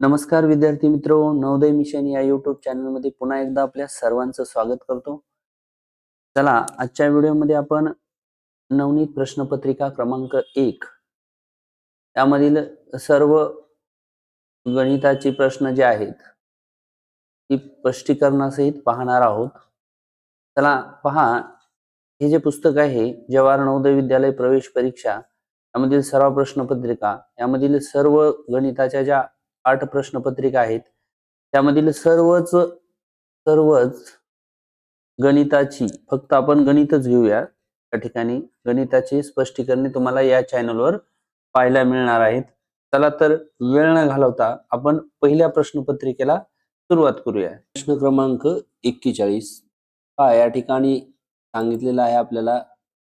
नमस्कार विद्यार्थी मित्रो, नवोदय मिशन या यूट्यूब चॅनलमध्ये पुन्हा एकदा आपल्या सर्वांचं स्वागत करतो. चला, आजच्या व्हिडिओमध्ये आपण नवनीत प्रश्नपत्रिका क्रमांक 1 त्यामधील सर्व गणिताचे प्रश्न जे आहेत ती स्पष्टीकरणासहित पाहणार आहोत. चला पहा, हे जे पुस्तक आहे जवाहर नवोदय विद्यालय प्रवेश परीक्षा यामधील सराव प्रश्नपत्रिका यामधील सर्व गणिताच्या ज्या 8 प्रश्नपत्रिका आहेत त्यामधील सर्वच गणिताची फक्त आपण गणितच घेऊया. त्या ठिकाणी गणिताची स्पष्टीकरणे तुम्हाला या चॅनलवर पाहायला मिळणार आहेत. चला तर वेळ न घालवता आपण पहिल्या प्रश्नपत्रिकेला सुरुवात करूया. प्रश्न क्रमांक 41 हा या ठिकाणी सांगितलेला आहे आपल्याला,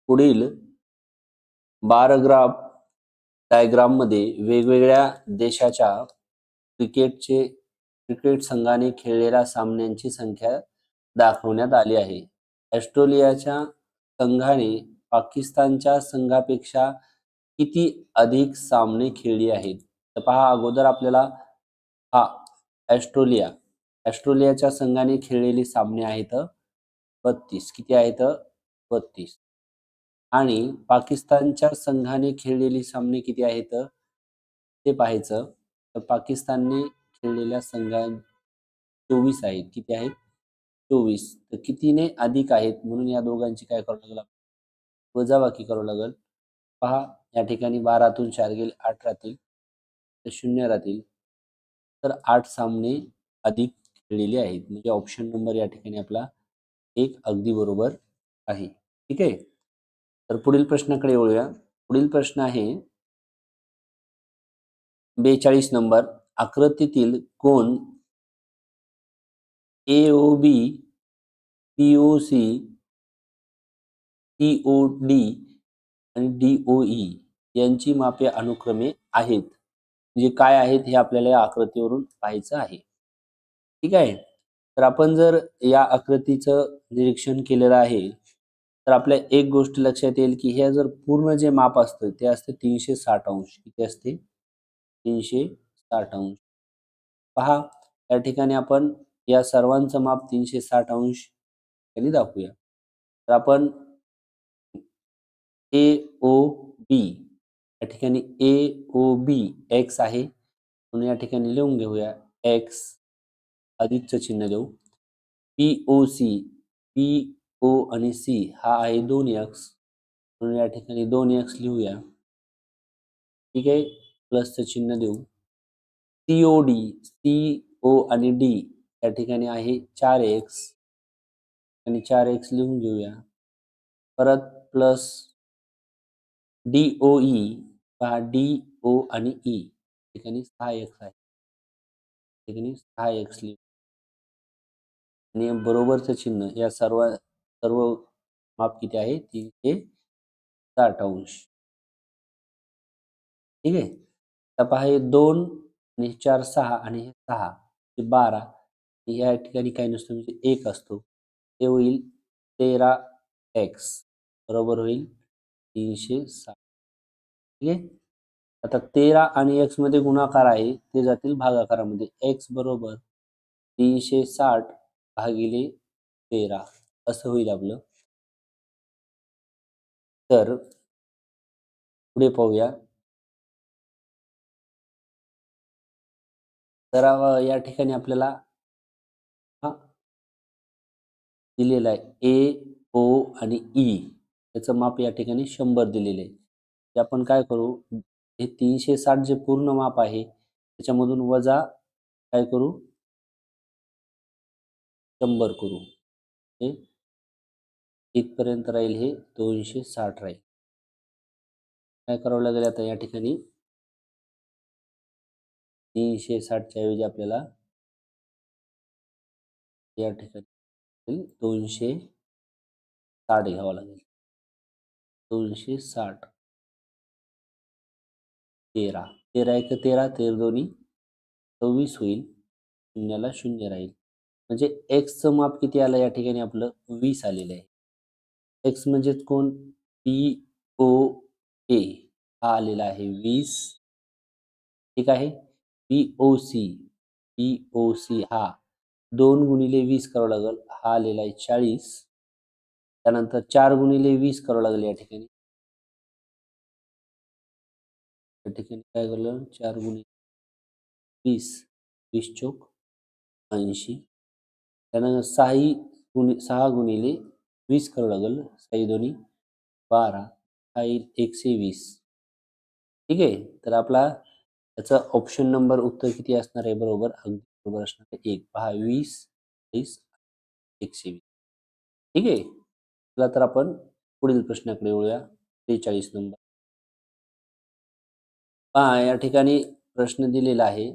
पुढील बार ग्राफ डायग्राम मध्ये वेगवेगळ्या देशाच्या क्रिकेट संघाने खेळलेल्या सामन्यांची संख्या दाखवण्यात आली आहे. ऑस्ट्रेलियाच्या संघाने पाकिस्तानच्या संघापेक्षा किती अधिक सामने खेळले आहेत? तर पहा, अगोदर आपल्याला हा ऑस्ट्रेलियाच्या संघाने खेळलेले सामने आहेत 32. किती आहेत? 32. आणि पाकिस्तानच्या संघाने खेळलेली सामने किती आहेत ते पाहायचं. तर पाकिस्तानने खेळलेल्या संघां 24 आहेत. किती आहेत? 24. तर कितीने अधिक आहेत म्हणून या दोघांची काय करावं लागेल? वजाबाकी करावं लागेल. पहा, या ठिकाणी 12तून 4 गेले 8 राहतील, तर 0 राहतील. तर 8 सामने अधिक खेळलेले आहेत. म्हणजे ऑप्शन नंबर या ठिकाणी आपला 1 अगदी बरोबर आहे. ठीक आहे. तर पुढील प्रश्नाकडे वळूया. पुढील प्रश्न आहे 42 नंबर. आकृतीतील कोण AOB, POC, COD आणि DOE यांची मापे अनुक्रमे आहेत. म्हणजे काय आहेत हे आपल्याला या आकृतीवरून पाहायचं आहे. ठीक आहे. तर आपण जर या आकृतीचं निरीक्षण केलेलं आहे तर आपल्या एक गोष्ट लक्षात येईल की हे जर पूर्ण जे माप असतं ते असते 360 अंश. किती असते? 360 अंश. पहा, या ठिकाणी आपण या सर्वांचं माप 360 अंश खाली दाखवूया. तर आपण AOB या ठिकाणी AOB x आहे म्हणून या ठिकाणी लिहून घेऊया x, अधिकचं चिन्ह देऊ. POC, PO आणि C हा आहे 2x म्हणून या ठिकाणी 2x लिहूया. ठीक आहे. प्लसचं चिन्ह देऊ. COD, CO आणि D या ठिकाणी आहे 4x आणि 4x लिहून घेऊया. परत प्लस DOE, पहा DO आणि E ठिकाणी 6x आहे. ठिकाणी 6x लिहू आणि बरोबरचं चिन्ह. या सर्व माप किती आहे? 360 अंश. ठीक आहे. तर पहा, हे 2 आणि 4 6 आणि हे 6 हे 12. या ठिकाणी काही नसतं म्हणजे 1 असतो. ते होईल 13x बरोबर होईल 360. ठीक आहे. आता 13 आणि x मध्ये गुणाकार आहे ते जातील भागाकारामध्ये. x बरोबर 360 भागिले 13 असं होईल आपलं. तर पुढे पाहूया. तर या ठिकाणी आपल्याला हा दिलेला आहे A, O आणि E. त्याचं माप या ठिकाणी 100 दिलेले आहे. ते आपण काय करू, हे 360 जे पूर्ण माप आहे त्याच्यामधून वजा काय करू, 100 करू. हे इथपर्यंत राहील, हे 260 राहील. काय करावं लागेल आता या ठिकाणी 360 च्या ऐवजी आपल्याला या ठिकाणी 260 घ्यावं लागेल. 260 13 13 1 13 13 दोन्ही 24 होईल. शून्याला 0 राहील. म्हणजे x चं माप किती आलं या ठिकाणी? आपलं 20 आलेलं आहे. x म्हणजे कोण? POA हा आलेला आहे 20. ठीक आहे. POC POC हा 2 गुणिले 20 करावं लागेल. हा आलेला आहे 40. त्यानंतर 4 गुणिले 20 करावं लागेल या ठिकाणी. या ठिकाणी काय झालं 4 गुणिले 20 20 चोक 80. त्यानंतर 6 गुणिले 20 करावं लागेल. 6 दोन्ही 12 हा येईल 120. ठीक आहे. तर आपला त्याचा ऑप्शन नंबर उत्तर किती असणार आहे बरोबर अगदी बरोबर असणार आहे 1. पहा 20 30 120. ठीक आहे. चला तर आपण पुढील प्रश्नाकडे वळूया. 43 नंबर. पहा या ठिकाणी प्रश्न दिलेला आहे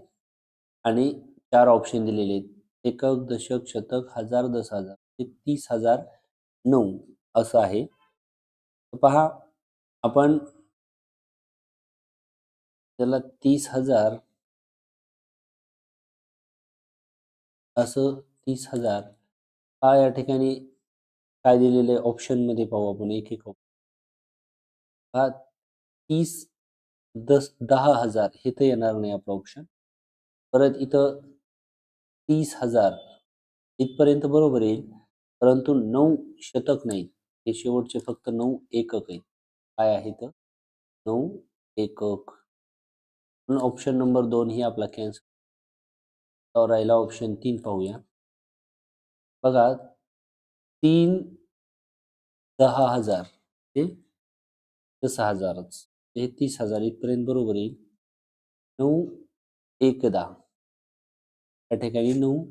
आणि 4 ऑप्शन दिलेले आहेत. एकक, दशक, शतक, हजार, 10,000 हे 30,009 असं आहे. तर पहा आपण त्याला 30,000 असं 30,000 हा या ठिकाणी काय दिलेलं आहे ऑप्शनमध्ये पाहू आपण एक एक हा 30 10,000 हे तर येणार नाही आपलं ऑप्शन. परत इथं 30,000 इथपर्यंत बरोबर येईल. परंतु 9 शतक नाहीत. हे शेवटचे फक्त 9 एकक आहेत. काय आहेत? 9 एकक. म्हणून ऑप्शन नंबर 2 ही आपला कॅन्सल. तर राहिला ऑप्शन 3 पाहूया. बघा 3 10,000 हे 10,000च. हे 30,000 इथपर्यंत बरोबर येईल. 9 एकदा या ठिकाणी 9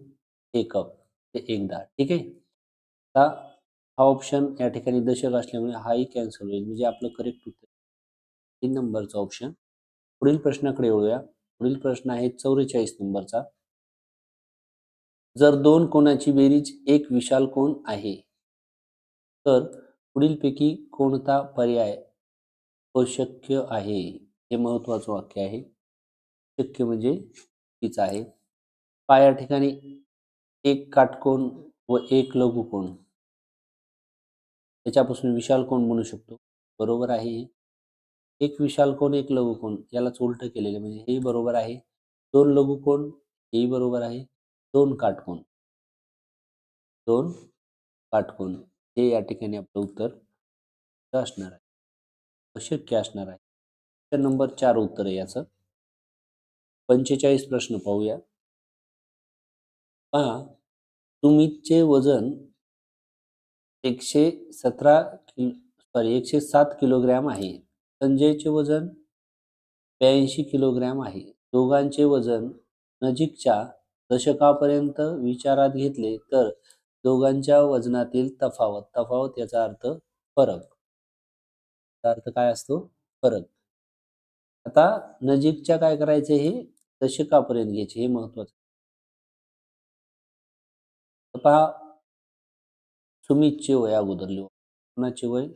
एकक ते एकदा. ठीक आहे. आता हा ऑप्शन या ठिकाणी दशक असल्यामुळे हाही कॅन्सल होईल. म्हणजे आपलं करेक्ट उत्तर 3 नंबरचा ऑप्शन. पुढील प्रश्नाकडे वळूया. पुढील प्रश्न आहे 44 नंबरचा. जर 2 कोनाची बेरीज एक विशाल कोन आहे, तर पुढीलपैकी कोणता पर्याय अशक्य आहे? हे महत्वाचं वाक्य आहे. शक्य म्हणजे चुकीचं आहे. पहा या ठिकाणी एक काटकोन व एक लघुकोन त्याच्यापासून विशाल कोन बनू शकतो. बरोबर आहे. एक विशाल कोन, एक लघुकोन यालाच उलट केलेले म्हणजे हेही बरोबर आहे. 2 लघुकोन हेही बरोबर आहे. 2 काटकोन 2 काटकोन हे या ठिकाणी आपलं उत्तर असणार आहे. अशक्य असणार आहे. तर नंबर 4 उत्तर आहे याचं. 45 प्रश्न पाहूया. पहा सुमितचे वजन 107 किलोग्रॅम आहे. संजयचे वजन 82 किलोग्रॅम आहे. दोघांचे वजन नजीकच्या दशकापर्यंत विचारात घेतले तर दोघांच्या वजनातील तफावत याचा अर्थ फरक. याचा अर्थ काय असतो? फरक. आता नजीकच्या काय करायचे हे दशकापर्यंत घ्यायचे हे महत्वाचं. तर पहा सुमितचे वय अगोदर लिहू. कोणाचे वय?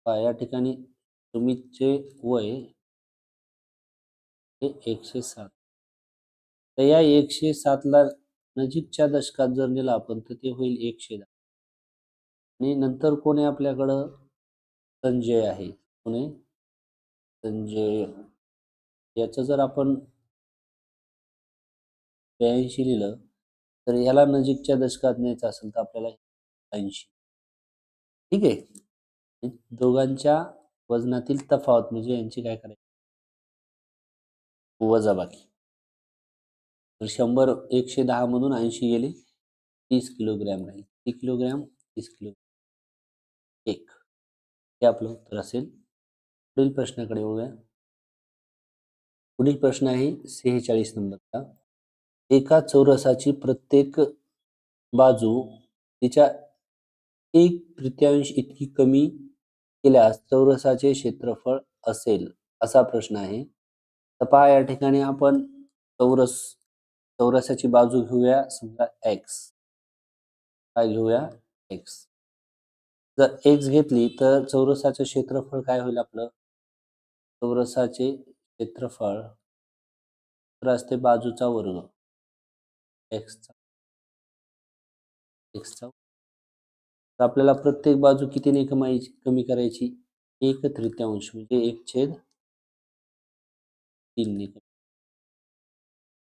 पहा या ठिकाणी सुमितचे वय हे 107. तर या 107 ला नजीकच्या दशकात जर नेलं आपण तर ते होईल 110. आणि नंतर कोण आहे आपल्याकडं? संजय आहे. कोण आहे? संजय. याचं जर आपण 82 लिहिलं तर याला नजीकच्या दशकात न्यायचं असेल तर आपल्याला 80. ठीक आहे. दोघांच्या वजनातील तफावत म्हणजे यांची काय करायची? वजाबाकी. तर 100 110 मधून 80 गेले 30 किलोग्रॅम राहील. किती किलोग्रॅम? 30 किलो. 1 हे आपलं उत्तर असेल. पुढील प्रश्नाकडे वळूया. पुढील प्रश्न आहे 46 नंबरचा. एका चौरसाची प्रत्येक बाजू तिच्या 1/3 इतकी कमी केल्यास चौरसाचे क्षेत्रफळ असेल असा प्रश्न आहे. तर पहा या ठिकाणी आपण चौरसाची बाजू घेऊया समजा x. काय घेऊया? x. जर x घेतली तर चौरसाचे क्षेत्रफळ काय होईल आपलं? चौरसाचे क्षेत्रफळ तर असते बाजूचा वर्ग x चा. तर आपल्याला प्रत्येक बाजू कितीने कमी करायची? 1/3 म्हणजे 1/3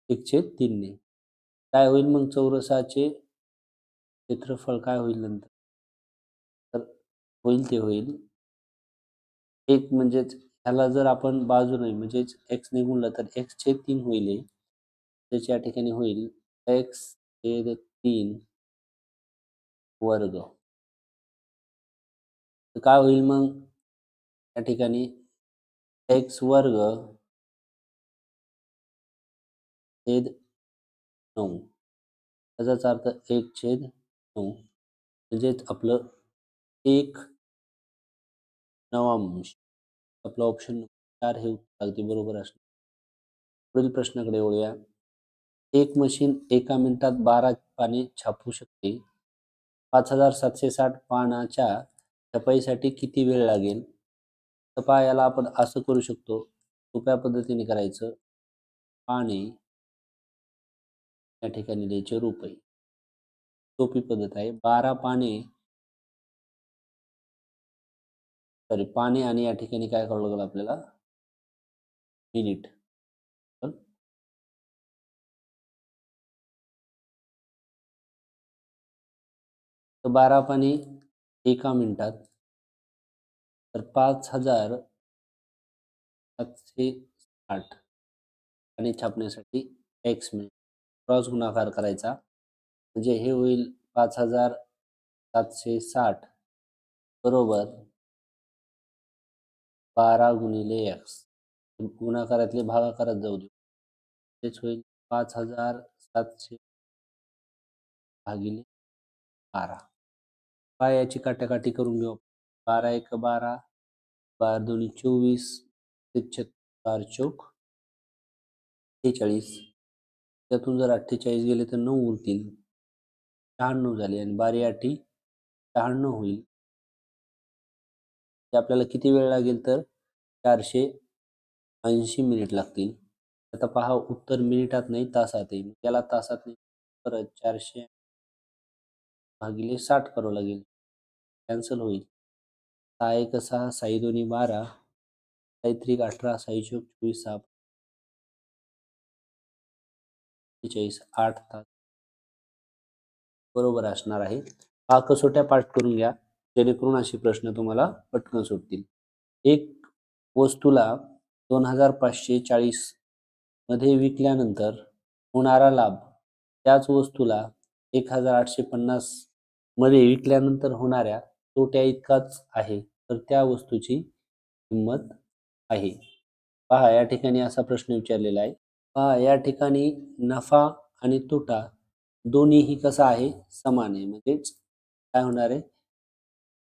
1/3 काय होईल मग चौरसाचे क्षेत्रफळ काय होईल नंतर? तर होईल ते होईल. 1 म्हणजेच ह्याला जर आपण बाजूने म्हणजेच x ने गुणलं तर x/3 होईल हे. त्याच्या या ठिकाणी होईल x/3 वर्ग. तर काय होईल मग या ठिकाणी x वर्ग छेद 9. त्याचाच अर्थ 1/9 म्हणजेच आपलं 1/9. आपलं ऑप्शन 4 हे उत्तर अगदी बरोबर असणार. पुढील प्रश्नाकडे वळूया. एक मशीन एका मिनिटात 12 पाने छापू शकते. 5760 पानाच्या छपाईसाठी किती वेळ लागेल? तर पहा याला आपण असं करू शकतो. सोप्या पद्धतीने करायचं. पाने या ठिकाणी द्यायचे रुपये. सोपी पद्धत आहे. 12 पाने पाने आणि या ठिकाणी काय करावं लागेल आपल्याला? मिनिट. तर 12 पाने एका मिनिटात तर 5760 पाने छापण्यासाठी x मिनिट. क्रॉस गुणाकार करायचा म्हणजे हे होईल 5760 बरोबर 12 गुणिले x. गुणाकारातले भागाकारात जाऊ देऊ. तेच होईल 5700 भागिले 12. पहा याची काटाकाटी करून घेऊ. 12 एक 12, 12 दोन्ही 24, 4 चौक 46. त्यातून जर 48 गेले तर 9 उरतील. 96 झाले आणि 12 आठी 96 होईल. ते आपल्याला किती वेळ लागेल तर 480 मिनिट लागतील. आता पहा उत्तर मिनिटात नाही तासात आहे. त्याला तासात नाही परत 400 भागिले 60 करावं लागेल. कॅन्सल होईल. 6 एक 6, 6 दोन्ही 12, 6 त्रिक 18, 6 चौक 24, 6 45, 8 तास बरोबर असणार आहे. हा कसोट्या पाठ करून घ्या जेणेकरून असे प्रश्न तुम्हाला पटकन सुटतील. एक वस्तूला 2540 मध्ये विकल्यानंतर होणारा लाभ त्याच वस्तूला 1850 मध्ये विकल्यानंतर होणाऱ्या तोट्या इतकाच आहे तर त्या वस्तूची किंमत आहे. पहा या ठिकाणी असा प्रश्न विचारलेला आहे. पहा या ठिकाणी नफा आणि तोटा दोन्हीही कसा आहे? समान आहे. म्हणजेच काय होणार आहे?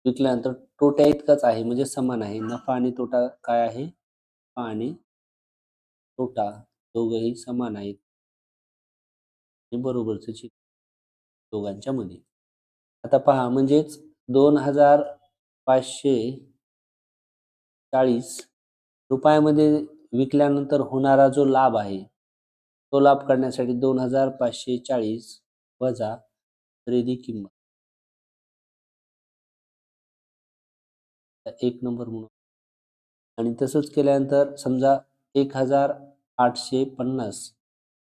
विकल्यानंतर तोट्या इतकाच आहे म्हणजे समान आहे. नफा आणि तोटा काय आहे? नफा आणि तोटा दोघंही समान आहेत. हे बरोबरचं चिन्ह दोघांच्या मध्ये. आता पहा म्हणजेच 2540 रुपयामध्ये विकल्यानंतर होणारा जो लाभ आहे तो लाभ काढण्यासाठी 2540 वजा खरेदी किंमत. 1 नंबर म्हणून आणि तसंच केल्यानंतर समजा 1850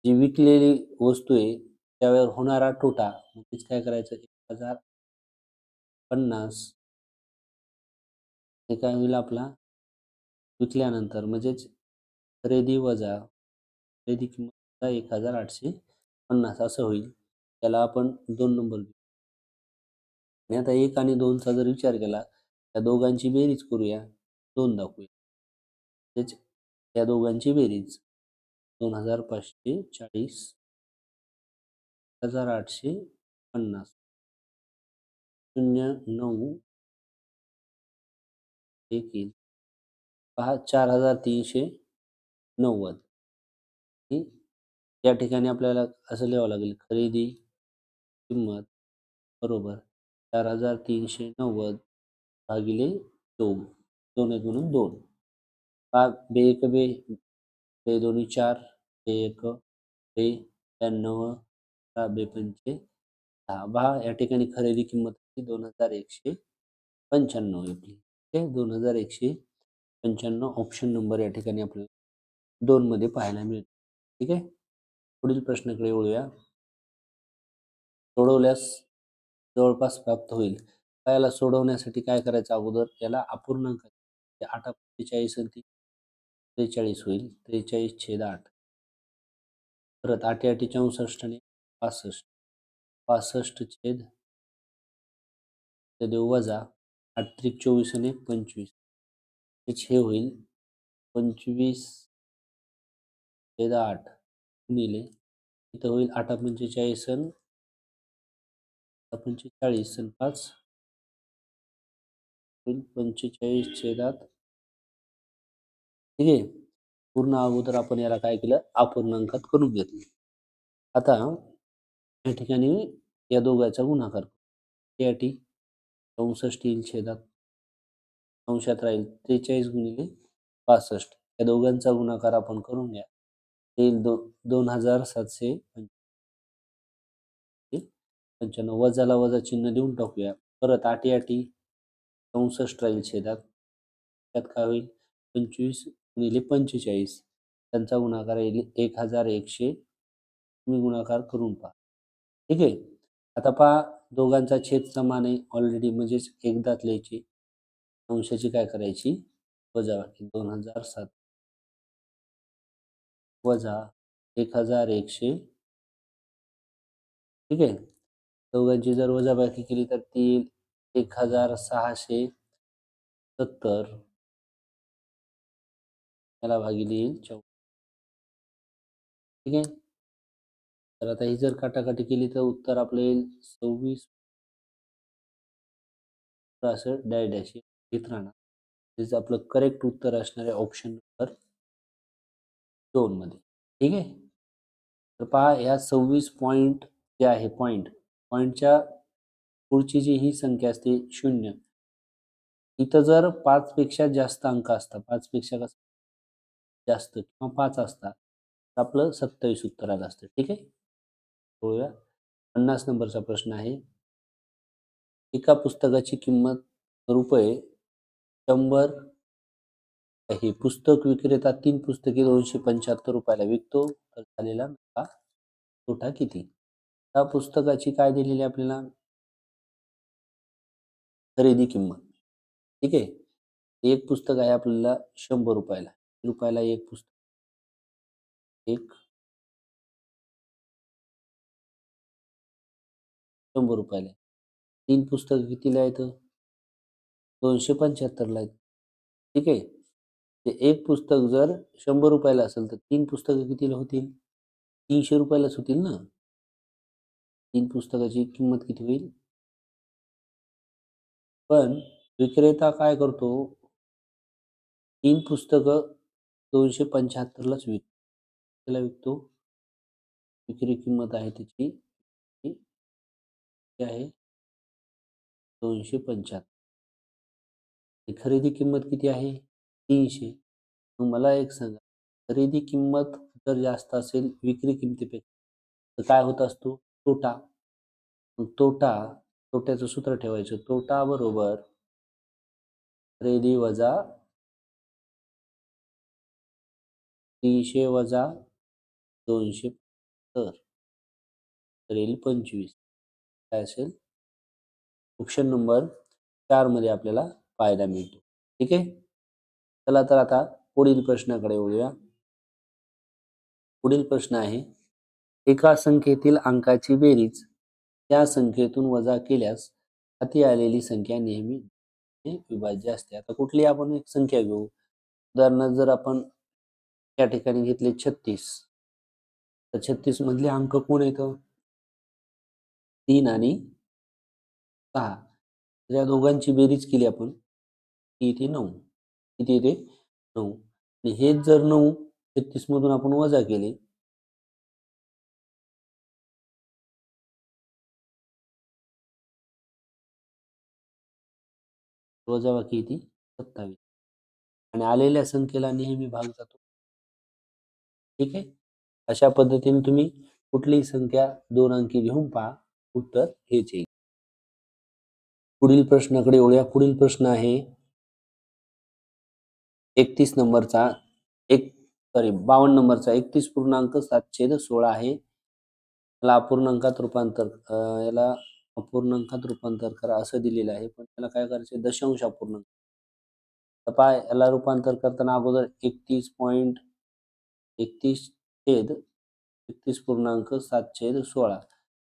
जी विकलेली वस्तू आहे त्यावर होणारा तोटा म्हणजेच काय करायचं 1050 हे काय होईल आपला विकल्यानंतर म्हणजेच खरेदी वजा खरेदी किंमत 1850 असं होईल. त्याला आपण 2 नंबर घेऊ. आणि आता 1 आणि 2 चा जर विचार केला त्या दोघांची बेरीज करूया 2 दाखवूया. तेच या दोघांची बेरीज 2540 1850 09 1 येईल. पहा 4390 या ठिकाणी आपल्याला असं लिहावं लागेल खरेदी किंमत बरोबर 4390 भागिले 2 2 एक म्हणून 2. पहा बे एक बे बे दोन्ही 4 बे एक बे 96 बे पंचे 10. पहा या ठिकाणी खरेदी किंमत 2195 येते. 2195 ऑप्शन नंबर या ठिकाणी आपल्याला 2 मध्ये पाहायला मिळतो. ठीक आहे. पुढील प्रश्नाकडे वळूया. सोडवल्यास जवळपास प्राप्त होईल. याला सोडवण्यासाठी काय करायचं अगोदर याला अपूर्णांक 8 आणि 43 होईल. 43/8. परत 8 64 आणि 65. 65 छेद वजा 8 त्रिक 24 आणि 25. हे होईल 25/8 गुणिले इथं होईल 8 45 आणि 45 आणि 5 होईल 45/8. ठीक आहे. पूर्ण अगोदर आपण याला काय केलं अपूर्णांकात करून घेतलं. आता या ठिकाणी या दोघांचा गुणाकार त्यासाठी 64 येईल छेदात अंशात राहील 43 गुणिले 65. या दोघांचा गुणाकार आपण करून घ्या. येईल 2795. वजाला वजा चिन्ह देऊन टाकूया. परत 8 64 राहील छेदात. त्यात काय होईल 25 गुणिले 45. त्यांचा गुणाकार येईल 1100. तुम्ही गुणाकार करून पहा. ठीक आहे. आता पहा दोघांचा छेद समान आहे ऑलरेडी म्हणजेच एकदाच लिहायची. अंशाची काय करायची वजाबाकी 2007 वजा 1100. ठीक आहे. दोघांची जर वजाबाकी केली तर ती 1670 याला भागिले येईल 14. ठीक आहे. तर आता ही जर काटाकाटी केली तर उत्तर आपलं येईल 26. असं डॅश डॅश येत राहणार. त्याचं आपलं करेक्ट उत्तर असणार आहे ऑप्शन नंबर 2 मध्ये. ठीक आहे. तर पहा ह्या 26 पॉईंट जे आहे पॉईंटच्या पुढची जी ही संख्या असते 0. इथं जर 5 पेक्षा जास्त अंक असतात 5 पेक्षा जास्त किंवा 5 असतात तर आपलं 27 उत्तर आलं असतं. ठीक आहे. बघूया 50 नंबरचा प्रश्न आहे. एका पुस्तकाची किंमत रुपये 100 आहे. पुस्तक विक्रेता 3 पुस्तके 275 रुपयाला विकतो तर झालेला नफा तोटा किती? त्या पुस्तकाची काय दिलेली आपल्याला खरेदी किंमत. ठीक आहे. एक पुस्तक आहे आपल्याला 100 रुपयाला एक पुस्तक एक 100 रुपयाला. 3 पुस्तक कितीला आहेत 275 ला आहेत. ठीक आहे. ते एक पुस्तक जर 100 रुपयाला असेल तर 3 पुस्तकं कितीला होतील 300 रुपयालाच होतील ना. 3 पुस्तकाची किंमत किती होईल. पण विक्रेता काय करतो 3 पुस्तकं 275 लाच विकतो. त्याला विकतो विक्री किंमत आहे त्याची आहे 275. खरेदी किंमत किती आहे 300. मग मला एक सांगा खरेदी किंमत जर जास्त असेल विक्री किमतीपेक्षा तर काय होत असतो तोटा. मग तोट्याचं सूत्र ठेवायचं. तोटा बरोबर खरेदी वजा 300 वजा 200 तर येईल 25. काय असेल ऑप्शन नंबर 4 मध्ये आपल्याला पाहायला मिळतो. ठीक आहे. चला तर आता पुढील प्रश्नाकडे वळूया. पुढील प्रश्न आहे एका संख्येतील अंकाची बेरीज त्या संख्येतून वजा केल्यास हाती आलेली संख्या नेहमी विभाज्य असते. आता कुठली आपण एक संख्या घेऊ. उदाहरणार्थ जर आपण या ठिकाणी घेतले 36 तर 36 मधले अंक कोण येतं 3 आणि 6. या दोघांची बेरीज केली आपण किती 9. किती येते 9. आणि हेच जर 9 36 मधून आपण वजा केले वजाबाकी येते 27 आणि आलेल्या संख्येला नेहमी भाग जातो. ठीक आहे. अशा पद्धतीने तुम्ही कुठलीही संख्या 2 अंकी घेऊन पहा उत्तर हेच येईल. पुढील प्रश्नाकडे वळूया. पुढील प्रश्न आहे 31 नंबरचा एक सॉरी 52 नंबरचा 31.7/16 आहे. याला अपूर्णांकात रूपांतर याला अपूर्णांकात रूपांतर करा असं दिलेलं आहे. पण त्याला काय करायचं दशांश अपूर्णांक. तर पहा याला रूपांतर करताना अगोदर 31.7/16.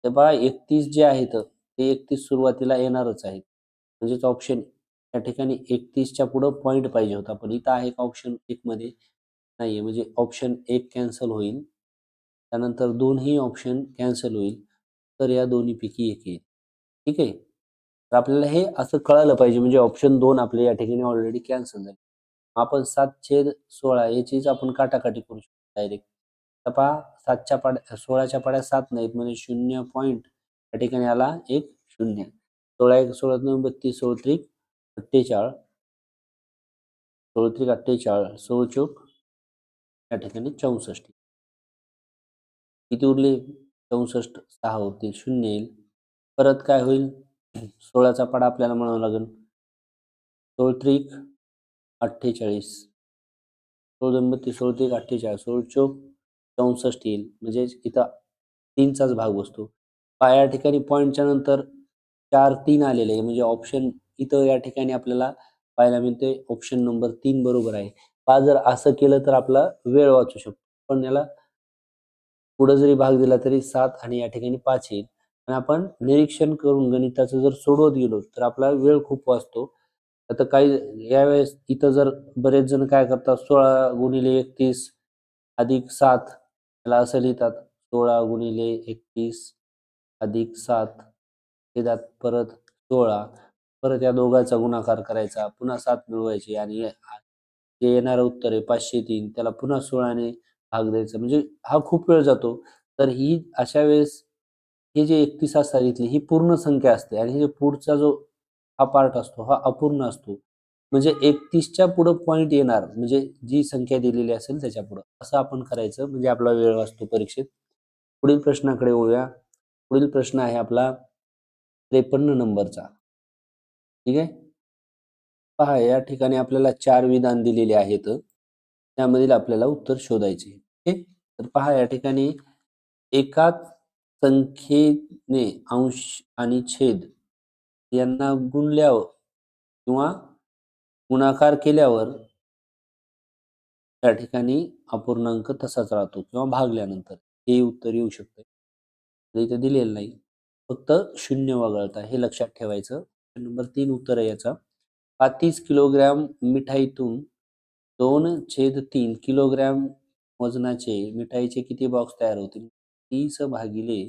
तर पहा 31 जे आहेत ते 31 सुरुवातीला येणारच आहेत. म्हणजेच ऑप्शन त्या ठिकाणी 31च्या पुढं पॉइंट पाहिजे होता. पण इथं आहे का ऑप्शन 1 मध्ये? नाहीये. म्हणजे ऑप्शन 1 कॅन्सल होईल. त्यानंतर 2 ही ऑप्शन कॅन्सल होईल. तर या दोन्हीपैकी एक येईल. ठीक आहे. तर आपल्याला हे असं कळालं पाहिजे म्हणजे ऑप्शन 2 आपल्या या ठिकाणी ऑलरेडी कॅन्सल झाले. आपण 7/16 याचीच आपण काटाकाटी करू शकतो डायरेक्ट. तर पहा 7च्या पाड्या 16च्या पाड्या 7 नाहीत म्हणजे 0 पॉइंट या ठिकाणी आला एक 0. 16 1 16 2 32 16 त्रिक 48 16 त्रिक 48 16 चोक या ठिकाणी 64. किती उरले 64 6 होतील 0 येईल. परत काय होईल 16चा पाढा आपल्याला म्हणावा लागेल 16 त्रिक 48 16 2 32 16 त्रिक 48 16 चोक 64 येईल म्हणजे इथं 3चाच भाग बसतो. पहा या ठिकाणी पॉईंटच्या नंतर 4 3 आलेले आहे म्हणजे ऑप्शन इथं या ठिकाणी आपल्याला पाहायला मिळते ऑप्शन नंबर 3 बरोबर आहे. पहा जर असं केलं तर आपला वेळ वाचू शकतो. पण याला पुढे जरी भाग दिला तरी 7 आणि या ठिकाणी 5 येईल. आणि आपण निरीक्षण करून गणिताचं जर सोडवत गेलो तर आपला वेळ खूप वाचतो. आता काही यावेळेस इथं जर बरेच जण काय करतात 16 गुणिले 31 अधिक 7 याला असं लिहितात 16 गुणिले 31 अधिक 7 छेदात परत 16 परत या दोघांचा गुणाकार करायचा पुन्हा 7 मिळवायचे आणि जे येणारं उत्तर आहे 503 त्याला पुन्हा 16 ने भाग द्यायचा म्हणजे हा खूप वेळ जातो. तर ही अशा वेळेस हे जे 31 सांगितली ही पूर्ण संख्या असते आणि हे पुढचा जो हा पार्ट असतो हा अपूर्ण असतो. म्हणजे 31च्या पुढं पॉइंट येणार म्हणजे जी संख्या दिलेली असेल त्याच्या पुढं असं आपण करायचं म्हणजे आपला वेळ वाचतो परीक्षेत. पुढील प्रश्नाकडे वळूया. पुढील प्रश्न आहे आपला 53 नंबरचा. ठीक आहे. पहा या ठिकाणी आपल्याला 4 विधान दिलेले आहेत. त्यामधील आपल्याला उत्तर शोधायचे. ठीक. तर पहा या ठिकाणी एकाच संख्येने अंश आणि छेद यांना गुणल्यावर किंवा गुणाकार केल्यावर त्या ठिकाणी अपूर्णांक तसाच राहतो किंवा भागल्यानंतर हे उत्तर येऊ शकते. तर इथे दिलेलं नाही. फक्त 0 वगळता हे लक्षात ठेवायचं. नंबर 3 उत्तर आहे याचा. 30 किलोग्रॅम मिठाईतून 2/3 किलोग्रॅम वजनाचे मिठाईचे किती बॉक्स तयार होतील? 30 भागिले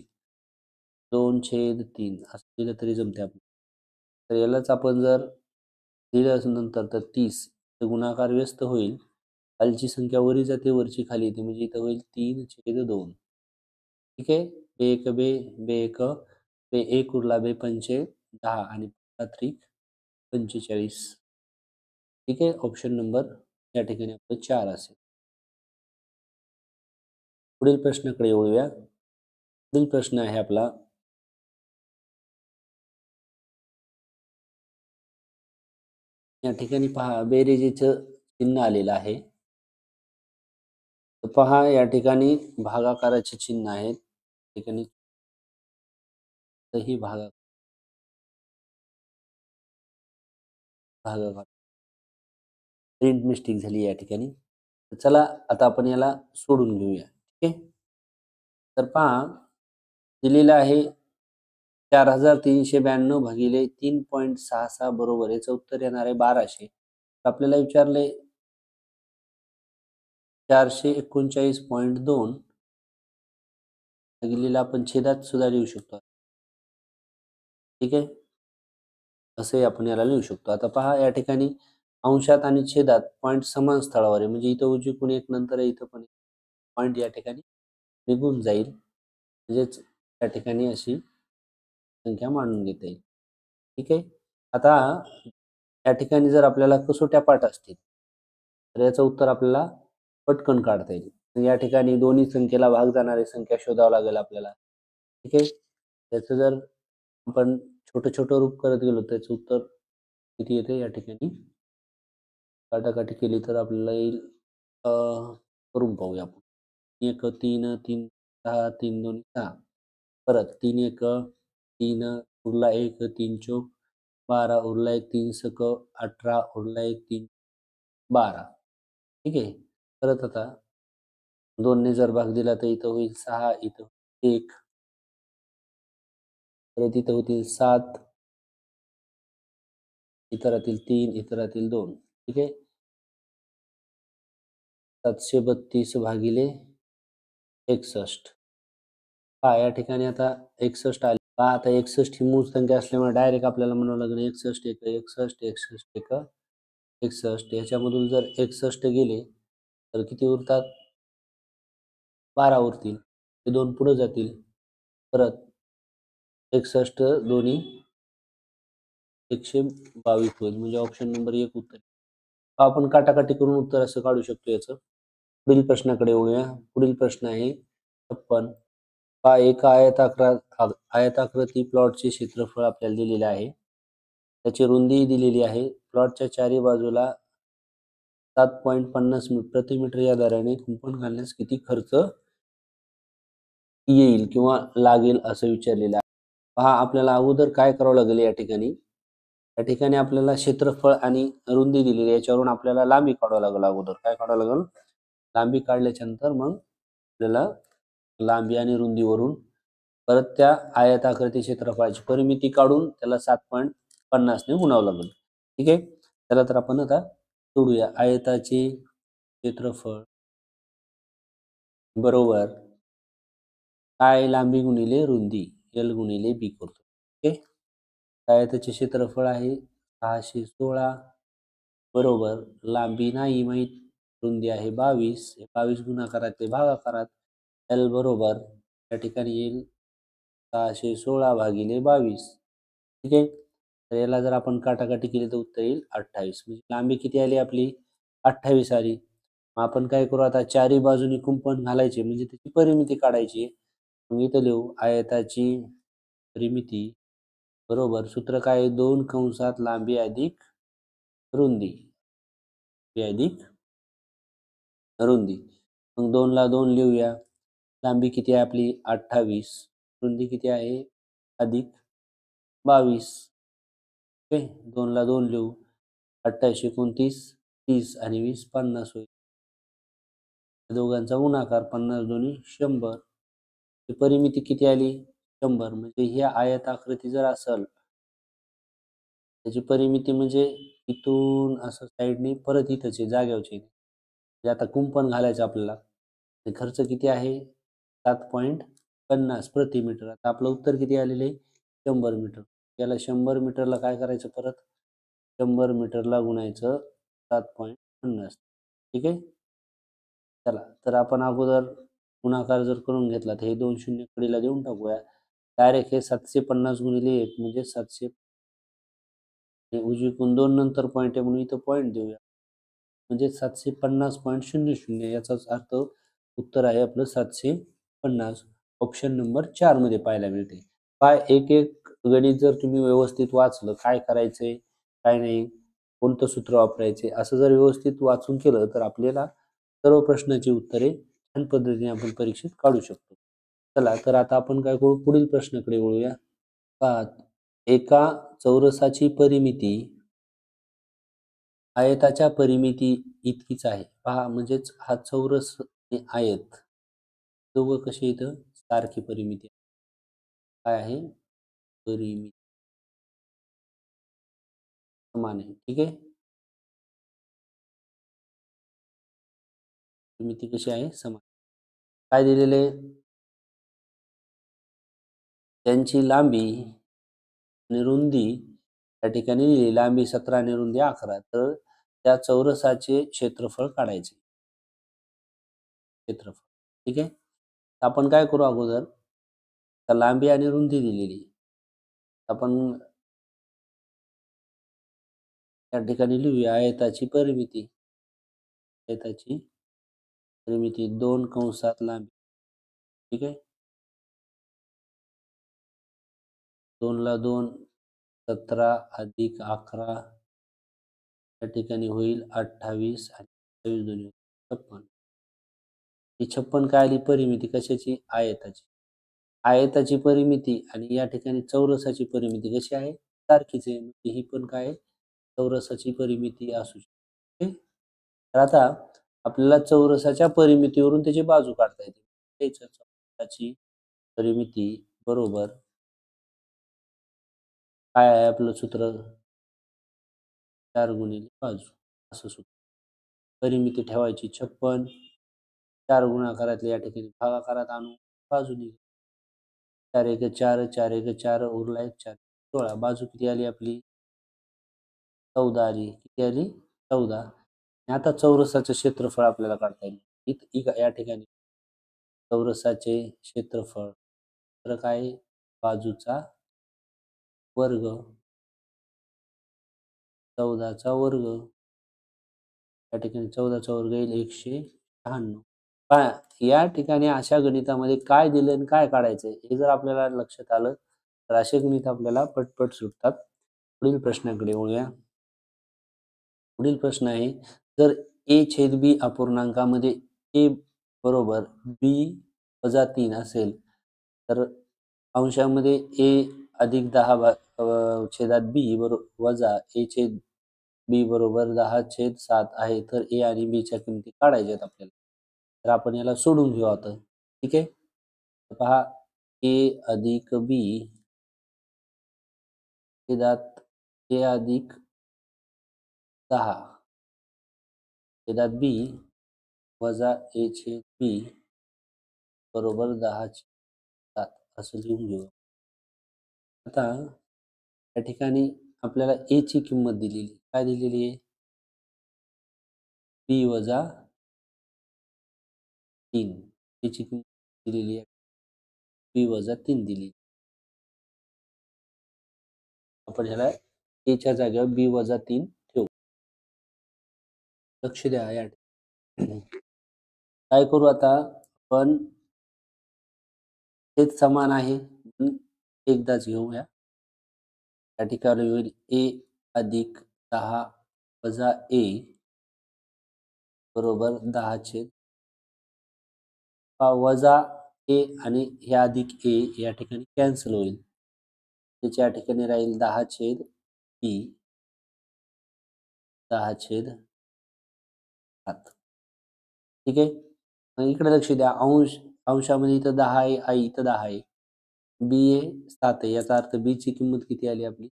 2/3 असं दिलं तरी जमते आपल्याला. तर यालाच आपण जर दिलं नंतर तर 30 तर गुणाकार व्यस्त होईल. खालची संख्या वरी जाते, वरची खाली येते म्हणजे इथं होईल 3/2. ठीक आहे. बे-1 बे, बे-1 बे-1 उरला बे-5 10 आणि 45. ठीक आहे. ऑप्शन नंबर या ठिकाणी आपलं 4 असेल. पुढील प्रश्नाकडे वळूया. पुढील प्रश्न आहे आपला या ठिकाणी पहा बेरीजचं चिन्ह आलेलं आहे. तर पहा या ठिकाणी भागाकाराचे चिन्ह आहेत. ठिकाणी ही भागाकार प्रिंट मिस्टेक झाली या ठिकाणी. तर चला आता आपण याला सोडून घेऊया. ठीक आहे. तर पहा दिलेलं आहे 4392 भागिले 3.66 बरोबर याचं उत्तर येणार आहे 1200. आपल्याला विचारले 439.2 भागिलेला आपण छेदात सुद्धा लिहू शकतो. ठीक आहे. असंही आपण याला लिहू शकतो. आता पहा या ठिकाणी अंशात आणि छेदात पॉइंट समान स्थळावर आहे. म्हणजे इथं उजवीकडून एक नंतर आहे, इथं पण पॉइंट या ठिकाणी निघून जाईल. म्हणजेच त्या ठिकाणी अशी संख्या मांडून घेता येईल. ठीक आहे. आता या ठिकाणी जर आपल्याला कसोट्या पाठ असतील, तर याचं उत्तर आपल्याला पटकन काढता येईल. तर या ठिकाणी दोन्ही संख्येला भाग जाणारी संख्या शोधावं लागेल आपल्याला. ठीक आहे. त्याचं जर आपण छोटं-छोटं रूप करत गेलो, त्याचं उत्तर किती येते या ठिकाणी काटाकाटी केली तर आपल्याला येईल करून पाहूया आपण. 1 3 3 6 3 2 6 परत 3 1 3 उरला 1 3 चौक 12 उरला 1 3 सक 18 उरला 1 3 12. ठीक आहे. परत आता 2 ने जर भाग दिला तर इथं होईल 6 इथं 1 परत इथं होतील 7 इथं राहतील 3 इथं राहतील 2. ठीक आहे. 732 भागिले 61. पहा या ठिकाणी आता 61 आले. पहा आता 61 ही मूळ संख्या असल्यामुळे डायरेक्ट आपल्याला म्हणावं लागेल 61 एक 61 61 एक 61 याच्यामधून जर 61 गेले तर किती उरतात? 12 उरतील. ते 2 पुढे जातील. परत 61 दोन्ही 122 होईल. म्हणजे ऑप्शन नंबर 1 उत्तर. आपण काटाकाटी करून उत्तर असं काढू शकतो याचं. पुढील प्रश्नाकडे वळूया. पुढील प्रश्न आहे 56. पहा एका आयताकृती प्लॉटचे क्षेत्रफळ आपल्याला दिलेले आहे. त्याची रुंदी दिलेली आहे. प्लॉटच्या चारी बाजूला 7.50 प्रति मीटर या दराने कुंपण घालण्यास किती खर्च येईल किंवा लागेल असं विचारलेलं आहे. पहा आपल्याला अगोदर काय करावं लागेल या ठिकाणी. या ठिकाणी आपल्याला क्षेत्रफळ आणि रुंदी दिलेली आहे. याच्यावरून आपल्याला लांबी काढावं लागेल अगोदर. काय काढावं लागेल? लांबी काढल्याच्या नंतर मग आपल्याला लांबी आणि रुंदीवरून परत त्या आयताकृती क्षेत्रफळाची परिमिती काढून त्याला 7.50 ने गुणावं लागेल. ठीक आहे. चला तर आपण आता सोडूया. आयताचे क्षेत्रफळ बरोबर काय लांबी गुणिले रुंदी L गुणिले B करतो. ओके. आयताचे क्षेत्रफळ आहे 616 बरोबर लांबी नाही माहित रुंदी आहे 22 22 गुणाकारात ते भागाकारात L बरोबर या ठिकाणी येईल 616 भागिले 22. ठीक आहे. तर याला जर आपण काटाकाटी केली तर उत्तर येईल 28. म्हणजे लांबी किती आली आपली? 28 आली. मग आपण काय करू आता चारी बाजूनी कुंपण घालायचे म्हणजे त्याची परिमिती काढायची. मग इथं लिहू आयताची परिमिती बरोबर सूत्र काय आहे 2 कंसात लांबी अधिक रुंदी अधिक रुंदी. मग 2 ला 2 लिहूया. लांबी किती आहे आपली 28 रुंदी किती आहे अधिक 22. ओके 2 ला 2 लिहू 28 29 30 आणि 20 50 होईल. दोघांचा गुणाकार 50 दोन्ही 100. परिमिती किती आली 100. म्हणजे ही आयताकृती जर असेल त्याची परिमिती म्हणजे इथून असं साईडने परत इथंच आहे जाग्यावरची. म्हणजे आता कुंपण घालायचं आपल्याला. खर्च किती आहे 7.50 प्रति मीटर. आता आपलं उत्तर किती आलेलं आहे 100 मीटर. याला 100 मीटरला काय करायचं परत 100 मीटरला गुणायचं 7.50. ठीक आहे. चला तर आपण अगोदर गुणाकार जर करून घेतला तर हे 2 शून्य कडीला देऊन टाकूया. डायरेक्ट हे 750 गुणिले 1 म्हणजे 700 उजवीकडून 2 नंतर पॉईंट आहे म्हणून इथं पॉईंट देऊया. म्हणजे 750.00 याचाच अर्थ उत्तर आहे आपलं 750. ऑप्शन नंबर 4 मध्ये पाहायला मिळते. काय एक एक गणित जर तुम्ही व्यवस्थित वाचलं काय करायचंय काय नाही कोणतं सूत्र वापरायचे असं जर व्यवस्थित वाचून केलं तर आपल्याला सर्व प्रश्नाची उत्तरे छान पद्धतीने आपण परीक्षेत काढू शकतो. चला तर आता आपण काय करू पुढील प्रश्नाकडे वळूया. पहा एका चौरसाची परिमिती आयताच्या परिमिती इतकीच आहे. पहा म्हणजेच हा चौरस आणि आयत दोघं कसे इथं सारखी परिमिती काय आहे परिमिती समान आहे. ठीक आहे. परिमिती कशी आहे समान. काय दिलेले त्यांची लांबी आणि रुंदी या ठिकाणी दिली. लांबी 17 आणि रुंदी 11. तर त्या चौरसाचे क्षेत्रफळ काढायचे. क्षेत्रफळ. ठीक आहे. आपण काय करू अगोदर तर लांबी आणि रुंदी दिलेली आपण या ठिकाणी लिहूया आयताची परिमिती. आयताची परिमिती 2 कंसात लांबी. ठीक आहे. 2 ला 2 17 अधिक 11 या ठिकाणी होईल 28 आणि 28 दोन्ही 56. ही 56 काय आली परिमिती कशाची? आयताची. आयताची परिमिती आणि या ठिकाणी चौरसाची परिमिती कशी आहे? सारखीच आहे. म्हणजे ही पण काय आहे? चौरसाची परिमिती असू शकते. तर आता आपल्याला चौरसाच्या परिमितीवरून त्याची बाजू काढता येते. चौरसाची परिमिती बरोबर काय आहे आपलं सूत्र? 4 गुणिले बाजू असं सूत्र. परिमिती ठेवायची 56, 4 गुणाकारातले या ठिकाणी भागाकारात आणू, बाजू निघेल. 4 एक 4, 4 एक 4, उरला एक 4, 16. बाजू किती आली आपली? 14 आली. किती आली? 14. आणि आता चौरसाचं क्षेत्रफळ आपल्याला काढता येईल. या ठिकाणी चौरसाचे क्षेत्रफळ तर काय? बाजूचा वर्ग 14चा वर्ग. या ठिकाणी 14चा वर्ग येईल 196. पहा या ठिकाणी अशा गणितामध्ये काय दिलं आणि काय काढायचंय हे जर आपल्याला लक्षात आलं तर असे गणित आपल्याला पटपट सुटतात. पुढील प्रश्नाकडे वळूया. पुढील प्रश्न आहे जर a छेद b अपूर्णांकामध्ये a बरोबर b वजा 3 असेल तर अंशामध्ये a अधिक 10 छेदात b बरोबर वजा a छेद b बरोबर 10/7 आहे तर a आणि b च्या किमती काढायच्या आहेत आपल्याला. तर आपण याला सोडून घेऊ आता. ठीक आहे. पहा a अधिक b छेदात a अधिक 10 छेदात b वजा a छेद b बरोबर 10/7 असं लिहून घेऊ. आता या ठिकाणी आपल्याला a ची किंमत दिलेली काय दिलेली आहे? b वजा 3 a ची किंमत दिलेली आहे b वजा 3 दिली. आपण ह्याला a च्या जागेवर b वजा 3 ठेवू. लक्ष द्या या काय करू आता आपण तेच समान आहे एकदाच घेऊया. या ठिकाणी होईल a अधिक 10 वजा a बरोबर 10 वजा a आणि हे अधिक a या ठिकाणी कॅन्सल होईल. त्याच्या ठिकाणी राहील 10/b 10/7. ठीक आहे. मग इकडे लक्ष द्या अंशामध्ये इथं 10 आहे आई इथं 10 आहे b आहे 7 आहे याचा अर्थ b ची किंमत किती आली आपली?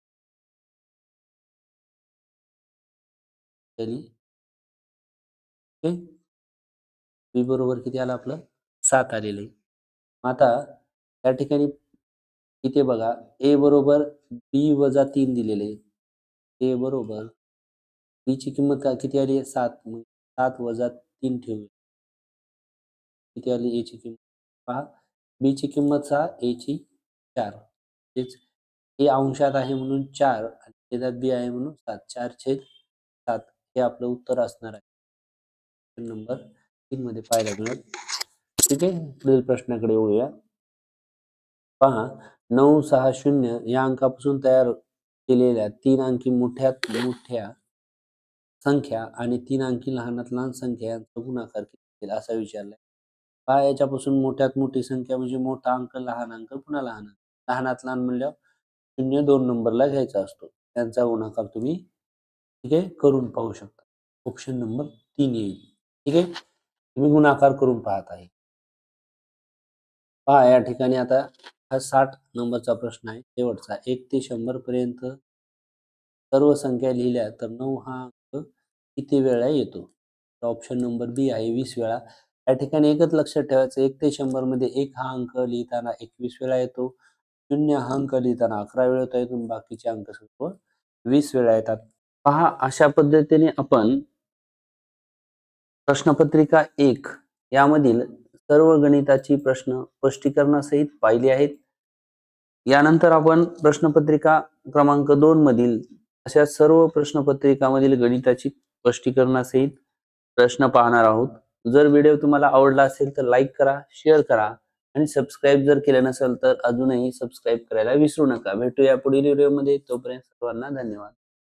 b बरोबर किती आलं आपलं? 7 आलेलं आहे. आता या ठिकाणी इथे बघा a बरोबर b वजा 3 दिलेले आहे. a बरोबर b ची किंमत किती आली आहे? 7. मग 7 वजा 3 ठेवूया. किती आली a ची किंमत? पहा b ची किंमत 6 a ची 4. तेच a अंशात आहे म्हणून 4 आणि छेदात b आहे म्हणून 7. 4/7 हे आपलं उत्तर असणार आहे. नंबर 3 मध्ये पाहायला मिळेल. ठीक आहे. पुढील प्रश्नाकडे वळूया. पहा 960 या अंकापासून तयार केलेल्या 3 अंकी मोठ्यात मोठ्या संख्या आणि 3 अंकी लहानात लहान संख्या यांचा गुणाकार किती असा विचारलाय. पहा याच्यापासून मोठ्यात मोठी संख्या म्हणजे मोठा अंक लहान अंक पुन्हा लहान लहानात लहान म्हणल्यावर 0 2 नंबरला घ्यायचा असतो. त्यांचा गुणाकार तुम्ही ठीक आहे करून पाहू शकता. ऑप्शन नंबर 3 येईल. ठीक आहे. तुम्ही गुणाकार करून पाहत आहे. पहा या ठिकाणी आता हा 60 नंबरचा प्रश्न आहे शेवटचा. 1 ते 100 पर्यंत सर्व संख्या लिहिल्या तर 9 हा अंक किती वेळा येतो? ऑप्शन नंबर बी आहे 20 वेळा. या ठिकाणी एकच लक्षात ठेवायचं 1 ते 100 मध्ये 1 हा अंक लिहिताना 21 वेळा येतो. 0 हा अंक लिहिताना 11 वेळा येतो. बाकीचे अंक सर्व 20 वेळा येतात. पहा अशा पद्धतीने आपण प्रश्नपत्रिका 1 यामधील सर्व गणिताची प्रश्न स्पष्टीकरणासहित पाहिली आहेत. यानंतर आपण प्रश्नपत्रिका क्रमांक 2 मधील अशा सर्व प्रश्नपत्रिकामधील गणिताची स्पष्टीकरणासहित प्रश्न पाहणार आहोत. जर व्हिडिओ तुम्हाला आवडला असेल तर लाईक करा, शेअर करा आणि सबस्क्राईब जर केलं नसेल तर अजूनही सबस्क्राईब करायला विसरू नका. भेटूया पुढील व्हिडिओमध्ये. तोपर्यंत सर्वांना धन्यवाद.